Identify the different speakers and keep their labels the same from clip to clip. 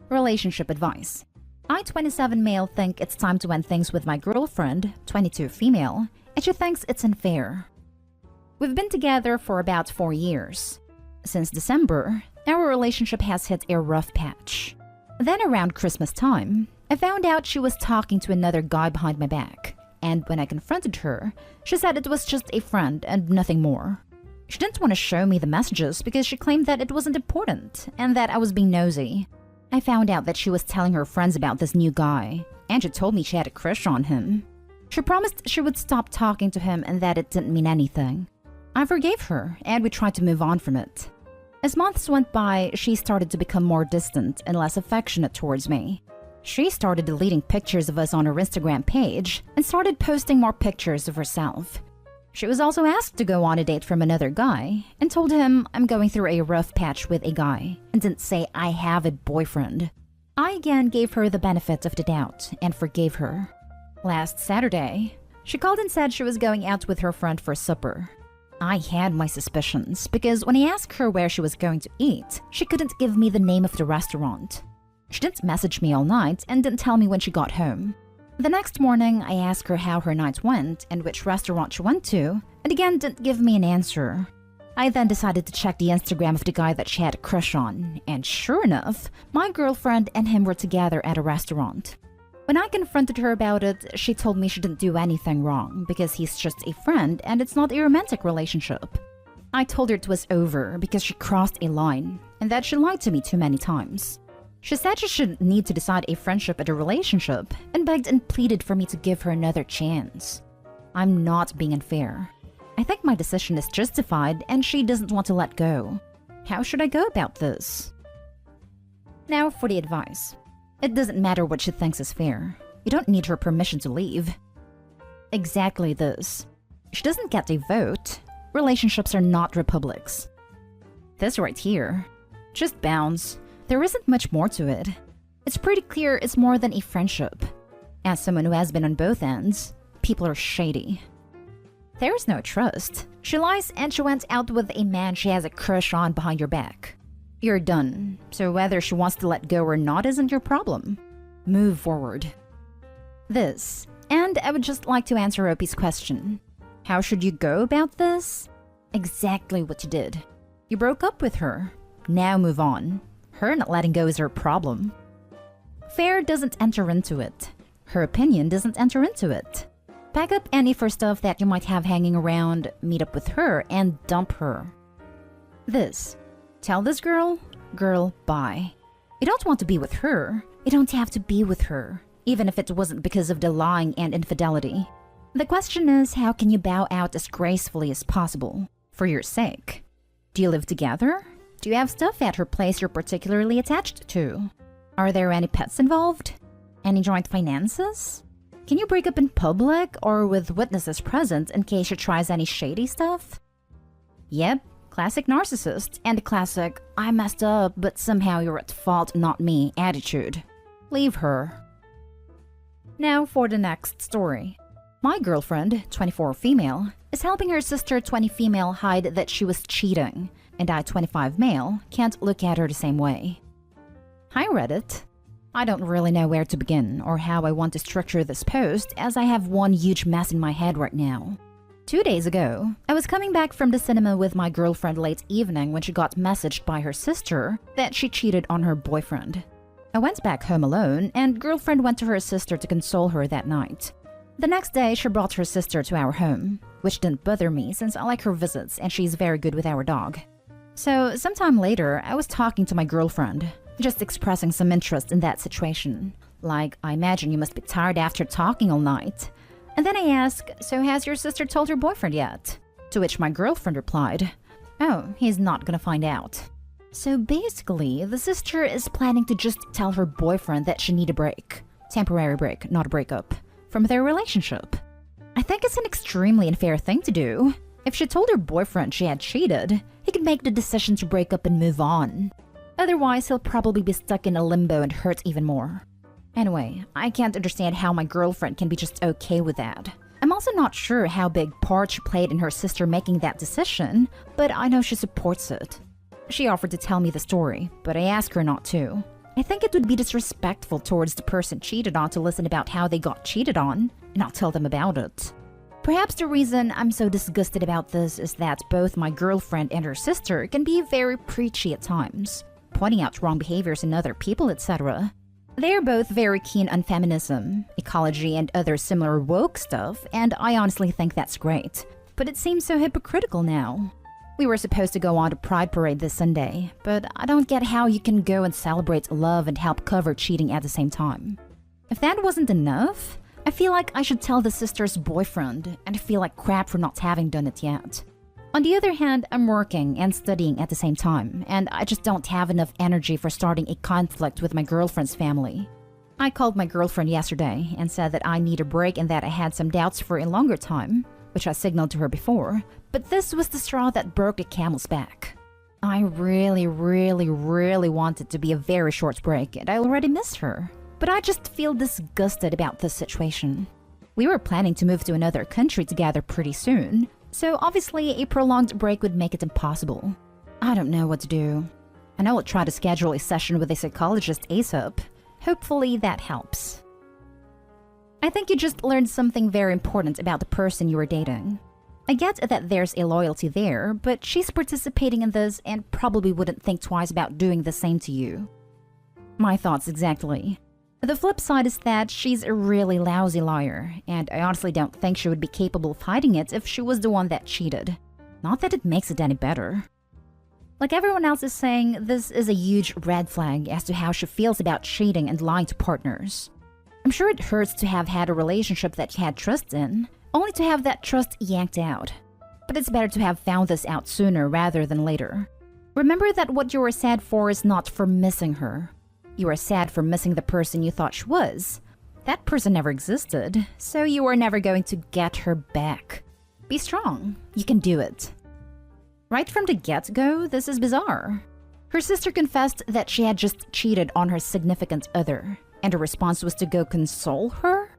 Speaker 1: Relationship advice. I, 27 male, think it's time to end things with my girlfriend, 22 female, and she thinks it's unfair. We've been together for about 4 years. Since December, our relationship has hit a rough patch. Then around Christmas time, I found out she was talking to another guy behind my back, and when I confronted her, she said it was just a friend and nothing more. She didn't want to show me the messages because she claimed that it wasn't important and that I was being nosy. I found out that she was telling her friends about this new guy, and she told me she had a crush on him. She promised she would stop talking to him and that it didn't mean anything. I forgave her, and we tried to move on from it. As months went by, she started to become more distant and less affectionate towards me. She started deleting pictures of us on her Instagram page and started posting more pictures of herself. She was also asked to go on a date from another guy and told him I'm going through a rough patch with a guy and didn't say I have a boyfriend. I again gave her the benefit of the doubt and forgave her. Last Saturday, she called and said she was going out with her friend for supper. I had my suspicions because when I asked her where she was going to eat, she couldn't give me the name of the restaurant. She didn't message me all night and didn't tell me when she got home. The next morning, I asked her how her night went and which restaurant she went to, and again didn't give me an answer. I then decided to check the Instagram of the guy that she had a crush on, and sure enough, my girlfriend and him were together at a restaurant. When I confronted her about it, she told me she didn't do anything wrong because he's just a friend and it's not a romantic relationship. I told her it was over because she crossed a line and that she lied to me too many times. She said she shouldn't need to decide a friendship and a relationship and begged and pleaded for me to give her another chance. I'm not being unfair. I think my decision is justified and she doesn't want to let go. How should I go about this? Now for the advice. It doesn't matter what she thinks is fair. You don't need her permission to leave. Exactly this. She doesn't get a vote. Relationships are not republics. This right here. Just bounce. There isn't much more to it. It's pretty clear it's more than a friendship. As someone who has been on both ends, people are shady. There's no trust. She lies and she went out with a man she has a crush on behind your back. You're done, so whether she wants to let go or not isn't your problem. Move forward. This, and I would just like to answer Opie's question. How should you go about this? Exactly what you did. You broke up with her. Now move on. Her not letting go is her problem. Fair doesn't enter into it. Her opinion doesn't enter into it. Pack up any for stuff that you might have hanging around, meet up with her, and dump her. This. Tell this girl, bye. You don't want to be with her. You don't have to be with her, even if it wasn't because of the lying and infidelity. The question is, how can you bow out as gracefully as possible? For your sake. Do you live together? Do you have stuff at her place you're particularly attached to? Are there any pets involved? Any joint finances? Can you break up in public or with witnesses present in case she tries any shady stuff? Yep, classic narcissist and classic I messed up but somehow you're at fault, not me attitude. Leave her. Now for the next story. My girlfriend, 24 female, is helping her sister, 20 female, hide that she was cheating, and I, 25 male, can't look at her the same way. Hi Reddit. I don't really know where to begin or how I want to structure this post as I have one huge mess in my head right now. 2 days ago, I was coming back from the cinema with my girlfriend late evening when she got messaged by her sister that she cheated on her boyfriend. I went back home alone and girlfriend went to her sister to console her that night. The next day, she brought her sister to our home, which didn't bother me since I like her visits and she's very good with our dog. So, sometime later, I was talking to my girlfriend, just expressing some interest in that situation. Like, I imagine you must be tired after talking all night. And then I asked, so has your sister told her boyfriend yet? To which my girlfriend replied, oh, he's not gonna find out. So basically, the sister is planning to just tell her boyfriend that she need a break. Temporary break, not a breakup. From their relationship. I think it's an extremely unfair thing to do. If she told her boyfriend she had cheated, he could make the decision to break up and move on. Otherwise, he'll probably be stuck in a limbo and hurt even more. Anyway, I can't understand how my girlfriend can be just okay with that. I'm also not sure how big part she played in her sister making that decision, but I know she supports it. She offered to tell me the story, but I asked her not to. I think it would be disrespectful towards the person cheated on to listen about how they got cheated on and not tell them about it. Perhaps the reason I'm so disgusted about this is that both my girlfriend and her sister can be very preachy at times, pointing out wrong behaviors in other people, etc. They are both very keen on feminism, ecology, and other similar woke stuff, and I honestly think that's great. But it seems so hypocritical now. We were supposed to go on to Pride Parade this Sunday, but I don't get how you can go and celebrate love and help cover cheating at the same time. If that wasn't enough, I feel like I should tell the sister's boyfriend, and I feel like crap for not having done it yet. On the other hand, I'm working and studying at the same time, and I just don't have enough energy for starting a conflict with my girlfriend's family. I called my girlfriend yesterday and said that I need a break and that I had some doubts for a longer time, which I signaled to her before, but this was the straw that broke the camel's back. I really want it to be a very short break, and I already miss her. But I just feel disgusted about this situation. We were planning to move to another country together pretty soon, so obviously a prolonged break would make it impossible. I don't know what to do. I know I'll try to schedule a session with a psychologist ASAP. Hopefully that helps. I think you just learned something very important about the person you are dating. I get that there's a loyalty there, but she's participating in this and probably wouldn't think twice about doing the same to you. My thoughts exactly. The flip side is that she's a really lousy liar, and I honestly don't think she would be capable of hiding it if she was the one that cheated. Not that it makes it any better. Like everyone else is saying, this is a huge red flag as to how she feels about cheating and lying to partners. I'm sure it hurts to have had a relationship that you had trust in, only to have that trust yanked out. But it's better to have found this out sooner rather than later. Remember that what you are sad for is not for missing her. You are sad for missing the person you thought she was. That person never existed, so you are never going to get her back. Be strong. You can do it. Right from the get-go, this is bizarre. Her sister confessed that she had just cheated on her significant other, and her response was to go console her?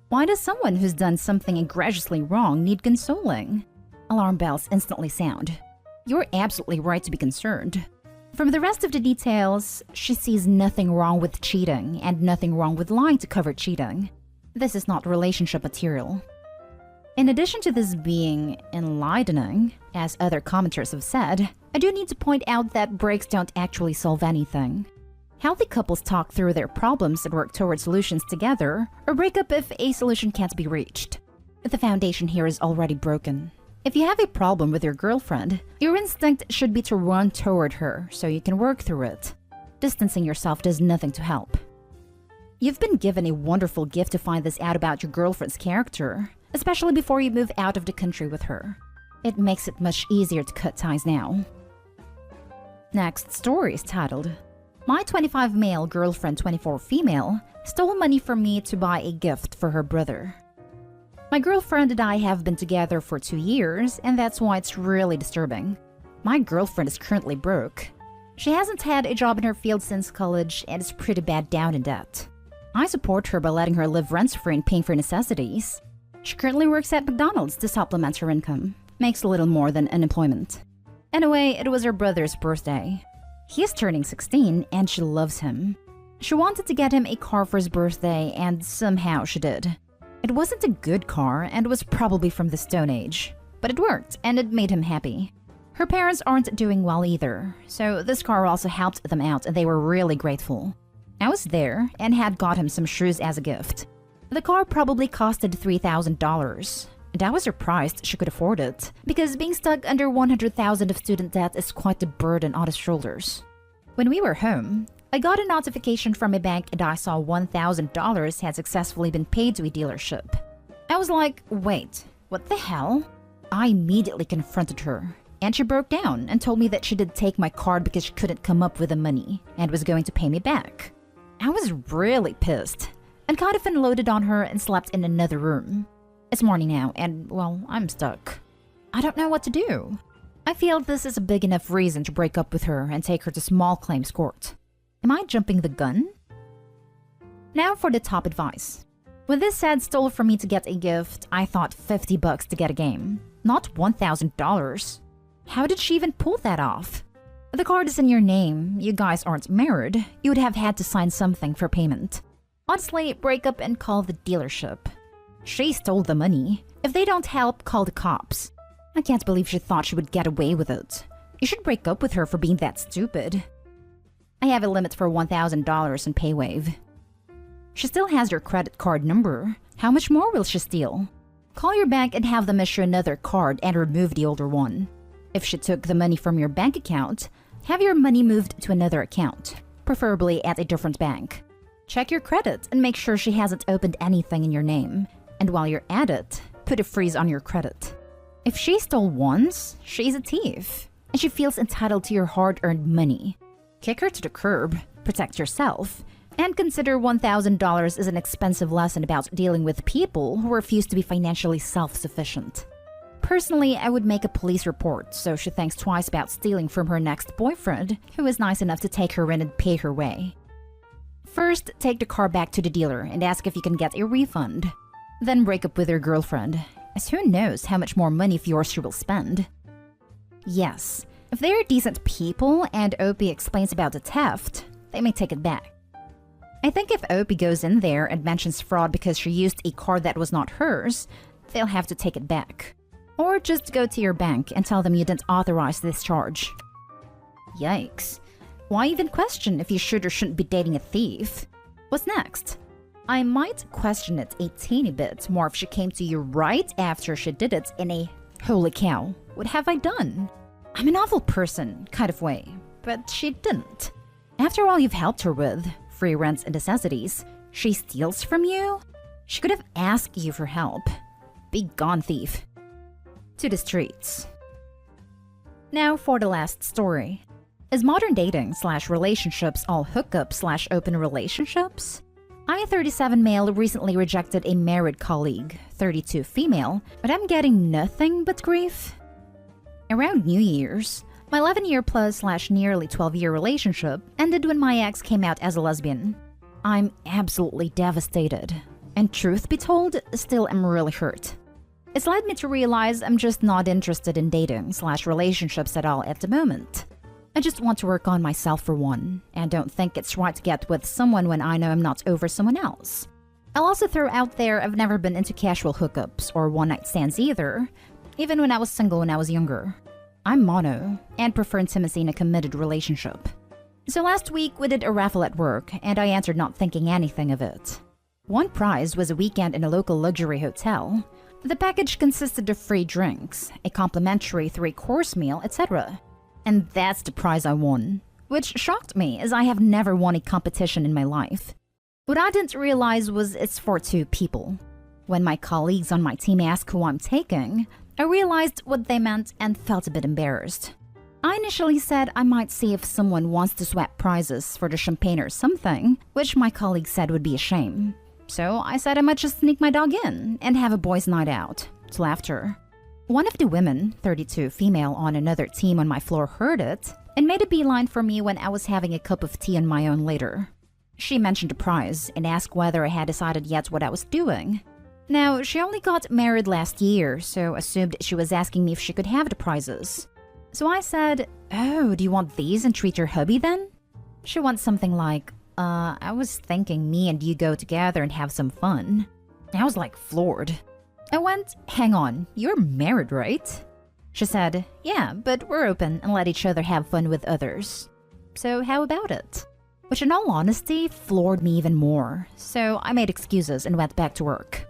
Speaker 1: Why does someone who's done something egregiously wrong need consoling? Alarm bells instantly sound. You're absolutely right to be concerned. From the rest of the details, she sees nothing wrong with cheating and nothing wrong with lying to cover cheating. This is not relationship material. In addition to this being enlightening, as other commenters have said, I do need to point out that breaks don't actually solve anything. Healthy couples talk through their problems and work toward solutions together, or break up if a solution can't be reached. The foundation here is already broken. If you have a problem with your girlfriend, your instinct should be to run toward her so you can work through it. Distancing yourself does nothing to help. You've been given a wonderful gift to find this out about your girlfriend's character, especially before you move out of the country with her. It makes it much easier to cut ties now. Next story is titled, My 25 male girlfriend 24 female stole money from me to buy a gift for her brother. My girlfriend and I have been together for 2 years, and that's why it's really disturbing. My girlfriend is currently broke. She hasn't had a job in her field since college and is pretty bad down in debt. I support her by letting her live rent-free and paying for necessities. She currently works at McDonald's to supplement her income. Makes a little more than unemployment. Anyway, it was her brother's birthday. He is turning 16 and she loves him. She wanted to get him a car for his birthday and somehow she did. It wasn't a good car and was probably from the Stone Age, but it worked and it made him happy. Her parents aren't doing well either, so this car also helped them out and they were really grateful. I was there and had got him some shoes as a gift. The car probably costed $3,000, and I was surprised she could afford it, because being stuck under $100,000 of student debt is quite a burden on his shoulders. When we were home, I got a notification from a bank and I saw $1,000 had successfully been paid to a dealership. I was like, wait, what the hell? I immediately confronted her, and she broke down and told me that she did take my card because she couldn't come up with the money and was going to pay me back. I was really pissed and kind of unloaded on her and slept in another room. It's morning now and, well, I'm stuck. I don't know what to do. I feel this is a big enough reason to break up with her and take her to small claims court. Am I jumping the gun? Now for the top advice. When this said stole from me to get a gift, I thought $50 to get a game, not $1,000. How did she even pull that off? The card is in your name, you guys aren't married, you would have had to sign something for payment. Honestly, break up and call the dealership. She stole the money. If they don't help, call the cops. I can't believe she thought she would get away with it. You should break up with her for being that stupid. I have a limit for $1,000 in PayWave. She still has your credit card number. How much more will she steal? Call your bank and have them issue another card and remove the older one. If she took the money from your bank account, have your money moved to another account, preferably at a different bank. Check your credit and make sure she hasn't opened anything in your name. And while you're at it, put a freeze on your credit. If she stole once, she's a thief, and she feels entitled to your hard-earned money. Kick her to the curb, protect yourself, and consider $1,000 as an expensive lesson about dealing with people who refuse to be financially self-sufficient. Personally, I would make a police report so she thinks twice about stealing from her next boyfriend, who is nice enough to take her in and pay her way. First, take the car back to the dealer and ask if you can get a refund. Then break up with your girlfriend, as who knows how much more money of yours she will spend. Yes, if they are decent people and Opie explains about the theft, they may take it back. I think if Opie goes in there and mentions fraud because she used a card that was not hers, they'll have to take it back. Or just go to your bank and tell them you didn't authorize this charge. Yikes. Why even question if you should or shouldn't be dating a thief? What's next? I might question it a teeny bit more if she came to you right after she did it in a "holy cow, what have I done? I'm an awful person" kind of way, but she didn't. After all you've helped her with, free rents and necessities, she steals from you? She could have asked you for help. Be gone, thief. To the streets. Now for the last story. Is modern dating / relationships all hookup / open relationships? I, 37 male, recently rejected a married colleague, 32 female, but I'm getting nothing but grief. Around New Year's, my 11-year plus / nearly 12-year relationship ended when my ex came out as a lesbian. I'm absolutely devastated, and truth be told, still am really hurt. It's led me to realize I'm just not interested in dating / relationships at all at the moment. I just want to work on myself for one, and don't think it's right to get with someone when I know I'm not over someone else. I'll also throw out there I've never been into casual hookups or one-night stands either, even when I was single when I was younger. I'm mono, and prefer intimacy in a committed relationship. So last week we did a raffle at work, and I entered not thinking anything of it. One prize was a weekend in a local luxury hotel. The package consisted of free drinks, a complimentary 3-course meal, etc. And that's the prize I won, which shocked me as I have never won a competition in my life. What I didn't realize was it's for 2 people. When my colleagues on my team asked who I'm taking, I realized what they meant and felt a bit embarrassed. I initially said I might see if someone wants to swap prizes for the champagne or something, which my colleague said would be a shame. So I said I might just sneak my dog in and have a boys' night out, to laughter. One of the women, 32 female on another team on my floor, heard it and made a beeline for me when I was having a cup of tea on my own later. She mentioned the prize and asked whether I had decided yet what I was doing. Now, she only got married last year, so assumed she was asking me if she could have the prizes. So I said, "Oh, do you want these and treat your hubby then?" She wants something like, I was thinking me and you go together and have some fun." I was like floored. I went, "Hang on, you're married, right?" She said, "Yeah, but we're open and let each other have fun with others. So how about it?" Which in all honesty floored me even more, so I made excuses and went back to work.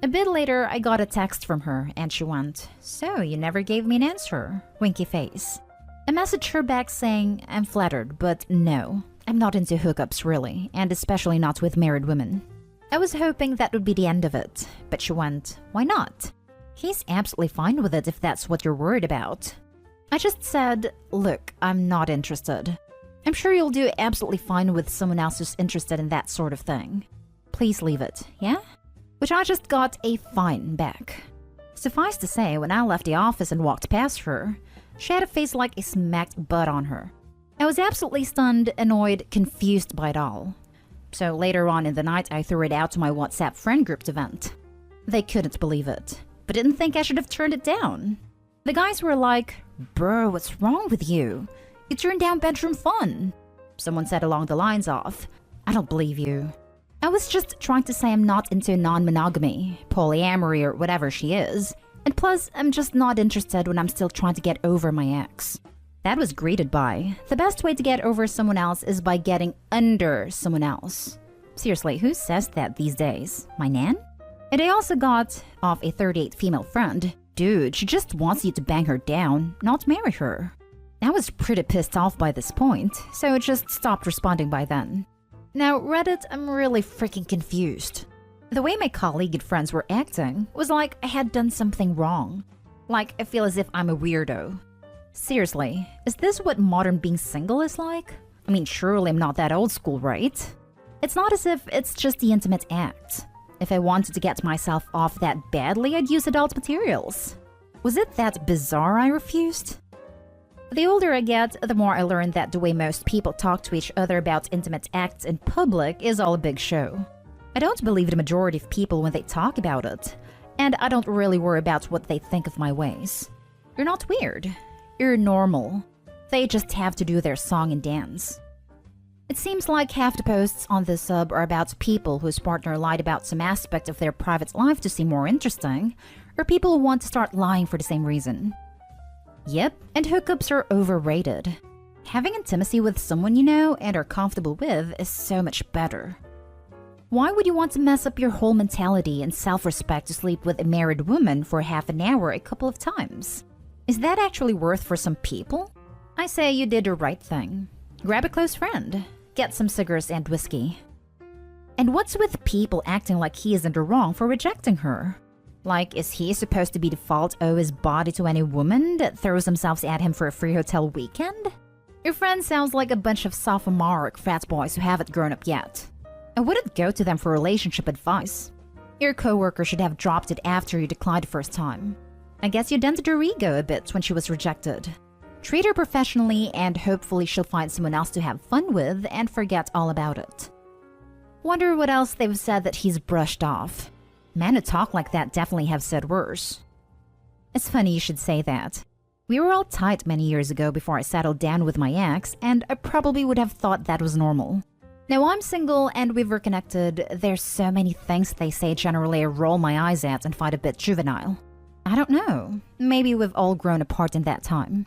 Speaker 1: A bit later, I got a text from her and she went, "So you never gave me an answer?" Winky face. I messaged her back saying, "I'm flattered, but no, I'm not into hookups really, and especially not with married women." I was hoping that would be the end of it, but she went, "Why not? He's absolutely fine with it if that's what you're worried about." I just said, "Look, I'm not interested. I'm sure you'll do absolutely fine with someone else who's interested in that sort of thing. Please leave it, yeah?" Which I just got a fine back. Suffice to say, when I left the office and walked past her, she had a face like a smacked butt on her. I was absolutely stunned, annoyed, confused by it all. So later on in the night, I threw it out to my WhatsApp friend group to vent. They couldn't believe it, but didn't think I should have turned it down. The guys were like, "Bro, what's wrong with you? You turned down bedroom fun. Someone said along the lines of, I don't believe you. I was just trying to say I'm not into non-monogamy, polyamory, or whatever she is. And plus, I'm just not interested when I'm still trying to get over my ex. That was greeted by, the best way to get over someone else is by getting under someone else. Seriously, who says that these days? My nan? And I also got off a 38 female friend. Dude, she just wants you to bang her down, not marry her. I was pretty pissed off by this point, so I just stopped responding by then. Now, Reddit, I'm really freaking confused. The way my colleague and friends were acting was like I had done something wrong. Like I feel as if I'm a weirdo. Seriously, is this what modern being single is like? I mean, surely I'm not that old school, right? It's not as if it's just the intimate act. If I wanted to get myself off that badly, I'd use adult materials. Was it that bizarre I refused? The older I get, the more I learn that the way most people talk to each other about intimate acts in public is all a big show. I don't believe the majority of people when they talk about it, and I don't really worry about what they think of my ways. You're not weird. You're normal. They just have to do their song and dance. It seems like half the posts on this sub are about people whose partner lied about some aspect of their private life to seem more interesting, or people who want to start lying for the same reason. Yep, and hookups are overrated. Having intimacy with someone you know and are comfortable with is so much better. Why would you want to mess up your whole mentality and self-respect to sleep with a married woman for half an hour a couple of times? Is that actually worth for some people? I say you did the right thing. Grab a close friend. Get some cigars and whiskey. And what's with people acting like he is in the wrong for rejecting her? Like, is he supposed to be the fault owe his body to any woman that throws themselves at him for a free hotel weekend? Your friend sounds like a bunch of sophomoric frat boys who haven't grown up yet. I wouldn't go to them for relationship advice. Your coworker should have dropped it after you declined the first time. I guess you dented her ego a bit when she was rejected. Treat her professionally and hopefully she'll find someone else to have fun with and forget all about it. Wonder what else they've said that he's brushed off. Men who talk like that definitely have said worse. It's funny you should say that. We were all tight many years ago before I settled down with my ex, and I probably would have thought that was normal. Now I'm single and we've reconnected, there's so many things they say generally I roll my eyes at and find a bit juvenile. I don't know. Maybe we've all grown apart in that time.